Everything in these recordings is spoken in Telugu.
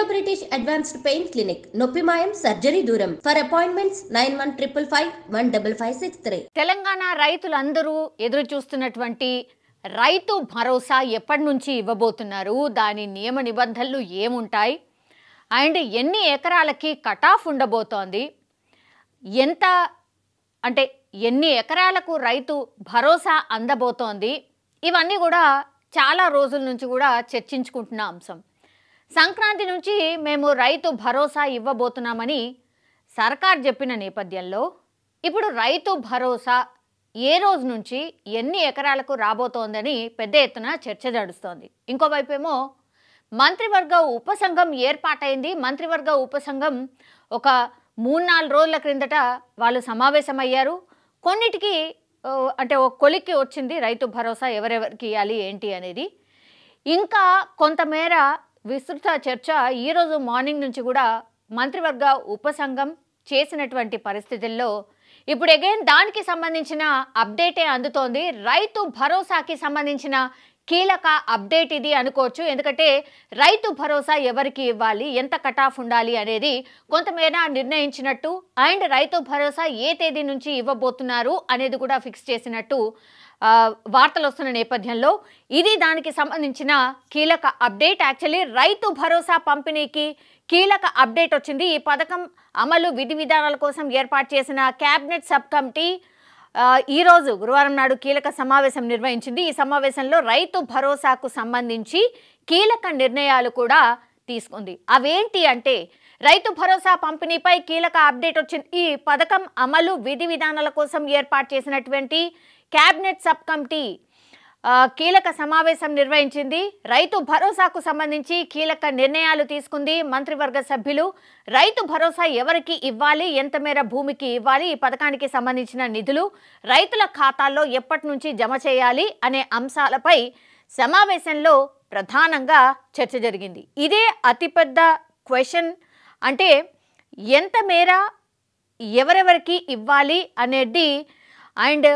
Indo British advanced pain clinic నొప్పిమాయం సర్జరీ దూరం ఫర్ అపాయింట్మెంట్స్ 9155515563. తెలంగాణ రైతులందరూ ఎదురు చూస్తున్నటువంటి రైతు భరోసా ఎప్పటి నుంచి ఇవ్వబోతున్నారు, దాని నియమ నిబంధనలు ఏముంటాయి అండ్ ఎన్ని ఎకరాలకి కట్ ఆఫ్ ఉండబోతోంది, ఎంత అంటే ఎన్ని ఎకరాలకు రైతు భరోసా అందబోతోంది, ఇవన్నీ కూడా చాలా రోజుల నుంచి కూడా చర్చించుకుంటున్న అంశం. సంక్రాంతి నుంచి మేము రైతు భరోసా ఇవ్వబోతున్నామని సర్కార్ చెప్పిన నేపథ్యంలో ఇప్పుడు రైతు భరోసా ఏ రోజు నుంచి ఎన్ని ఎకరాలకు రాబోతోందని పెద్ద ఎత్తున చర్చ నడుస్తోంది. ఇంకోవైపు ఏమో మంత్రివర్గ ఉపసంఘం ఏర్పాటైంది. మంత్రివర్గ ఉపసంఘం ఒక 3-4 రోజుల క్రిందట వాళ్ళు సమావేశమయ్యారు. కొన్నిటికి అంటే ఒక కొలిక్కి వచ్చింది రైతు భరోసా ఎవరెవరికి ఇవ్వాలి ఏంటి అనేది. ఇంకా కొంతమేర విస్తృత చర్చ ఈరోజు మార్నింగ్ నుంచి కూడా మంత్రివర్గ ఉపసంఘం చేసినటువంటి పరిస్థితుల్లో ఇప్పుడు అగైన్ దానికి సంబంధించిన అప్డేటే అందుతోంది. రైతు భరోసాకి సంబంధించిన కీలక అప్డేట్ ఇది అనుకోవచ్చు. ఎందుకంటే రైతు భరోసా ఎవరికి ఇవ్వాలి, ఎంత కట్ ఆఫ్ ఉండాలి అనేది కొంతమేర నిర్ణయించినట్టు అండ్ రైతు భరోసా ఏ తేదీ నుంచి ఇవ్వబోతున్నారు అనేది కూడా ఫిక్స్ చేసినట్టు వార్తలు వస్తున్న నేపథ్యంలో ఇది దానికి సంబంధించిన కీలక అప్డేట్. యాక్చువల్లీ రైతు భరోసా పంపిణీకి కీలక అప్డేట్ వచ్చింది. ఈ పథకం అమలు విధి విధానాల కోసం ఏర్పాటు చేసిన క్యాబినెట్ సబ్ కమిటీ ఈరోజు గురువారం నాడు కీలక సమావేశం నిర్వహించింది. ఈ సమావేశంలో రైతు భరోసాకు సంబంధించి కీలక నిర్ణయాలు కూడా తీసుకుంది. అవేంటి అంటే రైతు భరోసా పంపిణీపై కీలక అప్డేట్ వచ్చింది. ఈ పథకం అమలు విధి విధానాల కోసం ఏర్పాటు చేసినటువంటి క్యాబినెట్ సబ్ కమిటీ కీలక సమావేశం నిర్వహించింది. రైతు భరోసాకు సంబంధించి కీలక నిర్ణయాలు తీసుకుంది. మంత్రివర్గ సభ్యులు రైతు భరోసా ఎవరికి ఇవ్వాలి, ఎంత మేర భూమికి ఇవ్వాలి, ఈ పథకానికి సంబంధించిన నిధులు రైతుల ఖాతాల్లో ఎప్పటి నుంచి జమ చేయాలి అనే అంశాలపై సమావేశంలో ప్రధానంగా చర్చ జరిగింది. ఇదే అతిపెద్ద క్వశ్చన్. అంటే ఎంత మేర ఎవరెవరికి ఇవ్వాలి అనేది అండ్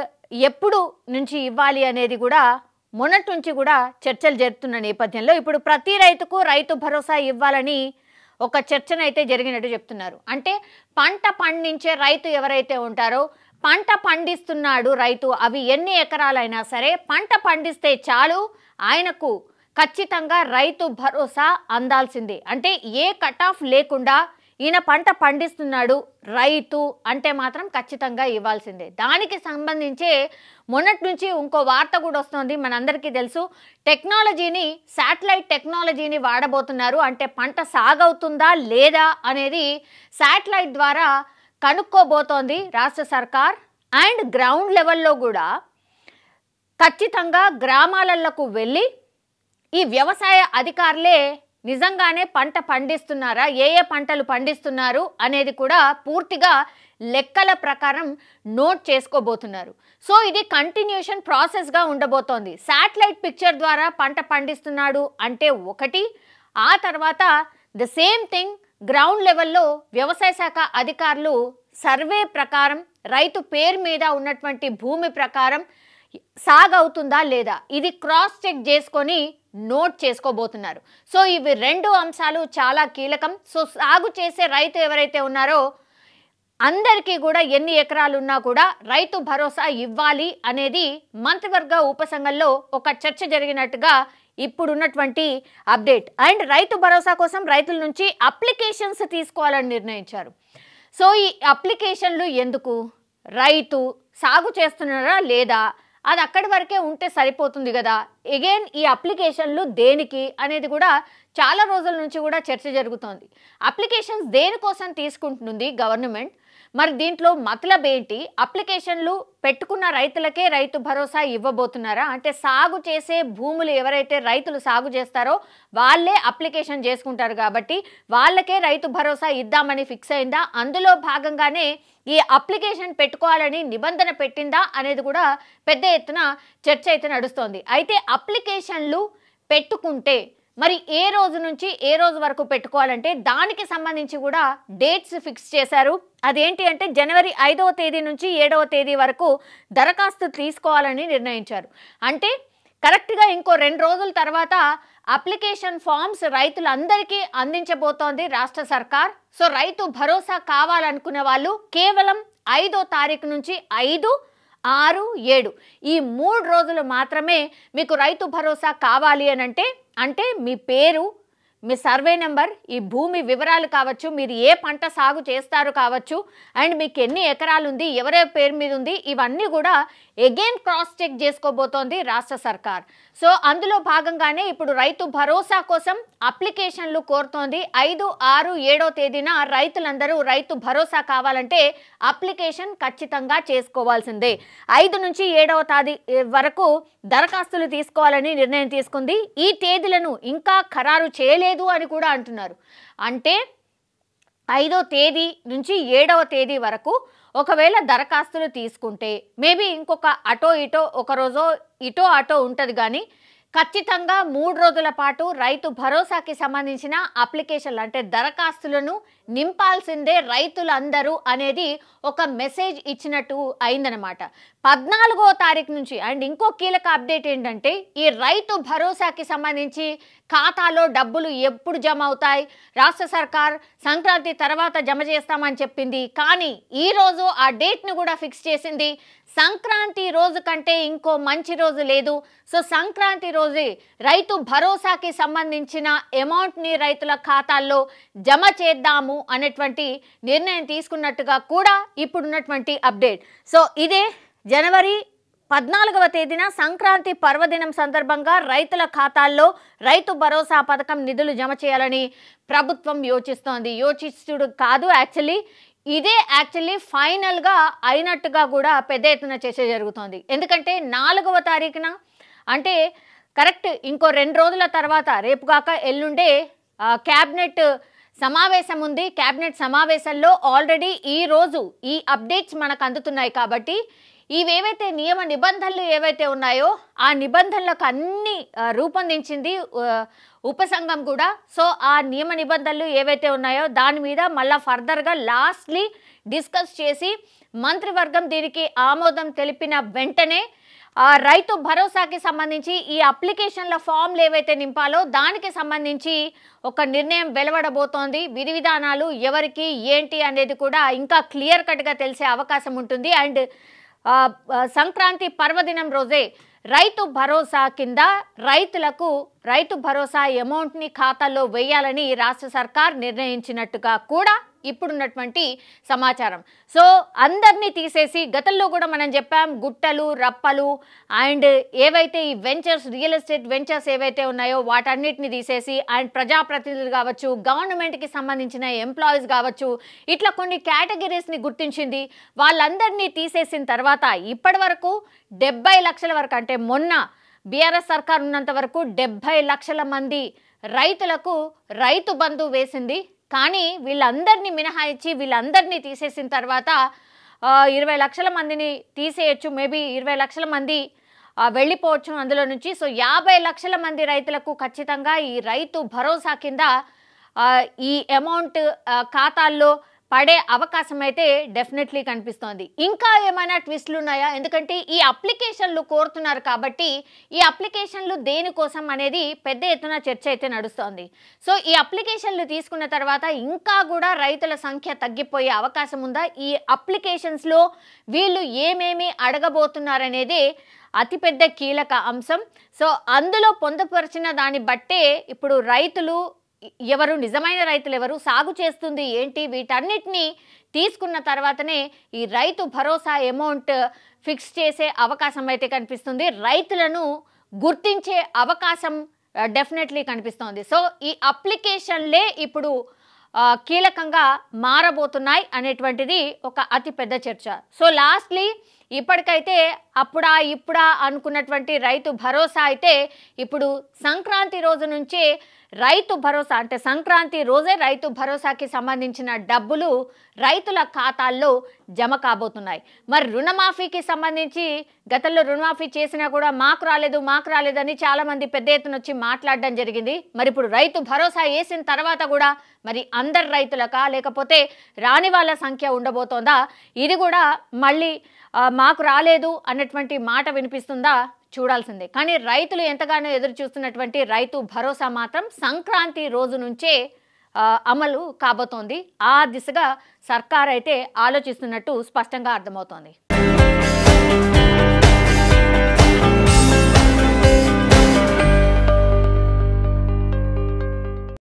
ఎప్పుడు నుంచి ఇవ్వాలి అనేది కూడా మొన్నటి నుంచి కూడా చర్చలు జరుపుతున్న నేపథ్యంలో ఇప్పుడు ప్రతి రైతుకు రైతు భరోసా ఇవ్వాలని ఒక చర్చనైతే జరిగినట్టు చెప్తున్నారు. అంటే పంట పండించే రైతు ఎవరైతే ఉంటారో, పంట పండిస్తున్నాడు రైతు, అవి ఎన్ని ఎకరాలైనా సరే పంట పండిస్తే చాలు ఆయనకు ఖచ్చితంగా రైతు భరోసా అందాల్సిందే. అంటే ఏ కట్ ఆఫ్ లేకుండా ఈయన పంట పండిస్తున్నాడు రైతు అంటే మాత్రం ఖచ్చితంగా ఇవ్వాల్సిందే. దానికి సంబంధించే మొన్నటి నుంచి ఇంకో వార్త కూడా వస్తుంది. మనందరికీ తెలుసు, టెక్నాలజీని శాటిలైట్ టెక్నాలజీని వాడబోతున్నారు. అంటే పంట సాగవుతుందా లేదా అనేది శాటిలైట్ ద్వారా కనుక్కోబోతోంది రాష్ట్ర సర్కార్. అండ్ గ్రౌండ్ లెవెల్లో కూడా ఖచ్చితంగా గ్రామాలకు వెళ్ళి ఈ వ్యవసాయ అధికారులే నిజంగానే పంట పండిస్తున్నారా, ఏ ఏ పంటలు పండిస్తున్నారు అనేది కూడా పూర్తిగా లెక్కల ప్రకారం నోట్ చేసుకోబోతున్నారు. సో ఇది కంటిన్యూషన్ ప్రాసెస్గా ఉండబోతోంది. శాటిలైట్ పిక్చర్ ద్వారా పంట పండిస్తున్నాడు అంటే ఒకటి, ఆ తర్వాత ద సేమ్ థింగ్ గ్రౌండ్ లెవెల్లో వ్యవసాయ శాఖ అధికారులు సర్వే ప్రకారం రైతు పేరు మీద ఉన్నటువంటి భూమి ప్రకారం సాగవుతుందా లేదా ఇది క్రాస్ చెక్ చేసుకొని నోట్ చేసుకోబోతున్నారు. సో ఇవి 2 అంశాలు చాలా కీలకం. సో సాగు చేసే రైతు ఎవరైతే ఉన్నారో అందరికీ కూడా ఎన్ని ఎకరాలు ఉన్నా కూడా రైతు భరోసా ఇవ్వాలి అనేది మంత్రివర్గ ఉపసంఘంలో ఒక చర్చ జరిగినట్టుగా ఇప్పుడున్నటువంటి అప్డేట్. అండ్ రైతు భరోసా కోసం రైతుల నుంచి అప్లికేషన్స్ తీసుకోవాలని నిర్ణయించారు. సో ఈ అప్లికేషన్లు ఎందుకు, రైతు సాగు చేస్తున్నారా లేదా అది అక్కడి వరకే ఉంటే సరిపోతుంది కదా, అగైన్ ఈ అప్లికేషన్లు దేనికి అనేది కూడా చాలా రోజుల నుంచి కూడా చర్చ జరుగుతోంది. అప్లికేషన్స్ దేనికోసం తీసుకుంటుంది గవర్నమెంట్, మరి దీంట్లో మతలబ్ ఏంటి, అప్లికేషన్లు పెట్టుకున్న రైతులకే రైతు భరోసా ఇవ్వబోతున్నారా, అంటే సాగు చేసే భూములు ఎవరైతే రైతులు సాగు చేస్తారో వాళ్ళే అప్లికేషన్ చేసుకుంటారు కాబట్టి వాళ్ళకే రైతు భరోసా ఇద్దామని ఫిక్స్ అయిందా, అందులో భాగంగానే ఈ అప్లికేషన్ పెట్టుకోవాలని నిబంధన పెట్టిందా అనేది కూడా పెద్ద ఎత్తున చర్చ అయితే నడుస్తోంది. అయితే అప్లికేషన్లు పెట్టుకుంటే మరి ఏ రోజు నుంచి ఏ రోజు వరకు పెట్టుకోవాలంటే దానికి సంబంధించి కూడా డేట్స్ ఫిక్స్ చేశారు. అదేంటి అంటే జనవరి 5వ తేదీ నుంచి 7వ తేదీ వరకు దరఖాస్తు తీసుకోవాలని నిర్ణయించారు. అంటే కరెక్ట్గా ఇంకో 2 రోజుల తర్వాత అప్లికేషన్ ఫామ్స్ రైతులందరికీ అందించబోతోంది రాష్ట్ర సర్కార్. సో రైతు భరోసా కావాలనుకునే వాళ్ళు కేవలం 5వ తారీఖు నుంచి 5, 6, 7 ఈ 3 రోజులు మాత్రమే మీకు రైతు భరోసా కావాలి అని అంటే మీ పేరు, మీ సర్వే నెంబర్, ఈ భూమి వివరాలు కావచ్చు, మీరు ఏ పంట సాగు చేస్తారు కావచ్చు, అండ్ మీకు ఎన్ని ఎకరాలు ఉంది, ఎవరెవరి పేరు మీద ఉంది, ఇవన్నీ కూడా అగైన్ క్రాస్ చెక్ చేసుకోబోతోంది రాష్ట్ర సర్కార్. సో అందులో భాగంగానే ఇప్పుడు రైతు భరోసా కోసం అప్లికేషన్లు కోరుతోంది. 5, 6, 7వ తేదీన రైతులందరూ రైతు భరోసా కావాలంటే అప్లికేషన్ ఖచ్చితంగా చేసుకోవాల్సిందే. 5 నుంచి 7వ తేదీ వరకు దరఖాస్తులు తీసుకోవాలని నిర్ణయం తీసుకుంది. ఈ తేదీలను ఇంకా ఖరారు చేయలేదు అని కూడా అంటున్నారు. అంటే 5వ తేదీ నుంచి 7వ తేదీ వరకు ఒకవేళ దరఖాస్తులు తీసుకుంటే మేబీ ఇంకొక అటో ఇటో ఒక రోజో ఇటో అటో ఉంటుంది, కానీ ఖచ్చితంగా 3 రోజుల పాటు రైతు భరోసాకి సంబంధించిన అప్లికేషన్లు అంటే దరఖాస్తులను నింపాల్సిందే రైతులందరూ అనేది ఒక మెసేజ్ ఇచ్చినట్టు అయిందనమాట. 14వ తారీఖు నుంచి అండ్ ఇంకో కీలక అప్డేట్ ఏంటంటే ఈ రైతు భరోసాకి సంబంధించి ఖాతాలో డబ్బులు ఎప్పుడు జమ అవుతాయి, రాష్ట్ర సర్కార్ సంక్రాంతి తర్వాత జమ చేస్తామని చెప్పింది, కానీ ఈరోజు ఆ డేట్ను కూడా ఫిక్స్ చేసింది. సంక్రాంతి రోజు కంటే ఇంకో మంచి రోజు లేదు. సో సంక్రాంతి రోజే రైతు భరోసాకి సంబంధించిన అమౌంట్ని రైతుల ఖాతాల్లో జమ చేద్దాము అనేటువంటి నిర్ణయం తీసుకున్నట్టుగా కూడా ఇప్పుడున్నటువంటి అప్డేట్. సో ఇదే జనవరి 14వ తేదీన సంక్రాంతి పర్వదినం సందర్భంగా రైతుల ఖాతాల్లో రైతు భరోసా పథకం నిధులు జమ చేయాలని ప్రభుత్వం యోచిస్తోంది. యోచిస్తుడు కాదు, ఇదే ఫైనల్గా అయినట్టుగా కూడా పెద్ద ఎత్తున చర్చ జరుగుతోంది. ఎందుకంటే 4వ తారీఖున అంటే కరెక్ట్ ఇంకో 2 రోజుల తర్వాత రేపు కాక ఎల్లుండే క్యాబినెట్ సమావేశం ఉంది. క్యాబినెట్ సమావేశంలో ఆల్రెడీ ఈ రోజు ఈ అప్డేట్స్ మనకు అందుతున్నాయి. కాబట్టి ఇవేవైతే నియమ నిబంధనలు ఏవైతే ఉన్నాయో ఆ నిబంధనలకు అన్ని రూపొందించింది ఉపసంఘం కూడా. సో ఆ నియమ నిబంధనలు ఏవైతే ఉన్నాయో దాని మీద మళ్ళీ ఫర్దర్గా లాస్ట్లీ డిస్కస్ చేసి మంత్రివర్గం దీనికి ఆమోదం తెలిపిన వెంటనే రైతు భరోసాకి సంబంధించి ఈ అప్లికేషన్ల ఫామ్లు ఏవైతే నింపాలో దానికి సంబంధించి ఒక నిర్ణయం వెలువడబోతోంది. విధి విధానాలు ఎవరికి ఏంటి అనేది కూడా ఇంకా క్లియర్ కట్గా తెలిసే అవకాశం ఉంటుంది. అండ్ సంక్రాంతి పర్వదినం రోజే రైతు భరోసా కింద రైతులకు రైతు భరోసా అమౌంట్ని ఖాతాల్లో వేయాలని రాష్ట్ర సర్కార్ నిర్ణయించినట్టుగా కూడా ఇప్పుడున్నటువంటి సమాచారం. సో అందరినీ తీసేసి గతంలో కూడా మనం చెప్పాం గుట్టలు రప్పలు అండ్ ఏవైతే ఈ వెంచర్స్ రియల్ ఎస్టేట్ వెంచర్స్ ఏవైతే ఉన్నాయో వాటన్నిటిని తీసేసి అండ్ ప్రజాప్రతినిధులు కావచ్చు, గవర్నమెంట్కి సంబంధించిన ఎంప్లాయీస్ కావచ్చు, ఇట్లా కొన్ని కేటగిరీస్ని గుర్తించింది. వాళ్ళందరినీ తీసేసిన తర్వాత ఇప్పటి వరకు 70 లక్షల వరకు అంటే మొన్న బీఆర్ఎస్ సర్కార్ ఉన్నంత వరకు 70 లక్షల మంది రైతులకు రైతు బంధు వేసింది. కానీ వీళ్ళందరినీ మినహాయించి వీళ్ళందరినీ తీసేసిన తర్వాత 20 లక్షల మందిని తీసేయచ్చు, మేబీ 20 లక్షల మంది వెళ్ళిపోవచ్చు అందులో నుంచి. సో 50 లక్షల మంది రైతులకు ఖచ్చితంగా ఈ రైతు భరోసా కింద ఈ అమౌంట్ ఖాతాల్లో పడే అవకాశం అయితే డెఫినెట్లీ కనిపిస్తోంది. ఇంకా ఏమైనా ట్విస్ట్లు ఉన్నాయా? ఎందుకంటే ఈ అప్లికేషన్లు కోరుతున్నారు కాబట్టి ఈ అప్లికేషన్లు దేనికోసం అనేది పెద్ద ఎత్తున చర్చ అయితే నడుస్తోంది. సో ఈ అప్లికేషన్లు తీసుకున్న తర్వాత ఇంకా కూడా రైతుల సంఖ్య తగ్గిపోయే అవకాశం ఉందా? ఈ అప్లికేషన్స్లో వీళ్ళు ఏమేమి అడగబోతున్నారనేది అతిపెద్ద కీలక అంశం. సో అందులో పొందుపరిచిన దాన్ని బట్టే ఇప్పుడు రైతులు ఎవరు, నిజమైన రైతులు ఎవరు, సాగు చేస్తుంది ఏంటి, వీటన్నిటిని తీసుకున్న తర్వాతనే ఈ రైతు భరోసా అమౌంట్ ఫిక్స్ చేసే అవకాశం అయితే కనిపిస్తుంది. రైతులను గుర్తించే అవకాశం డెఫినెట్లీ కనిపిస్తోంది. సో ఈ అప్లికేషన్లే ఇప్పుడు కీలకంగా మారబోతున్నాయి అనేటువంటిది ఒక అతిపెద్ద చర్చ. సో లాస్ట్లీ ఇప్పటికైతే అప్పుడా ఇప్పుడా అనుకున్నటువంటి రైతు భరోసా అయితే ఇప్పుడు సంక్రాంతి రోజు నుంచే రైతు భరోసా అంటే సంక్రాంతి రోజే రైతు భరోసాకి సంబంధించిన డబ్బులు రైతుల ఖాతాల్లో జమ కాబోతున్నాయి. మరి రుణమాఫీకి సంబంధించి గతంలో రుణమాఫీ చేసినా కూడా మాకు రాలేదని చాలామంది పెద్ద ఎత్తున వచ్చి మాట్లాడడం జరిగింది. మరి ఇప్పుడు రైతు భరోసా వేసిన తర్వాత కూడా మరి అందరు రైతులకా లేకపోతే రాని వాళ్ళ సంఖ్య ఉండబోతోందా? ఇది కూడా మళ్ళీ మాకు రాలేదు అన్నటువంటి మాట వినిపిస్తుందా? చూడాల్సిందే. కానీ రైతులు ఎంతగానో ఎదురు చూస్తున్నటువంటి రైతు భరోసా మాత్రం సంక్రాంతి రోజు నుంచే అమలు కాబోతోంది. ఆ దిశగా సర్కార్ అయితే ఆలోచిస్తున్నట్టు స్పష్టంగా అర్థమవుతోంది.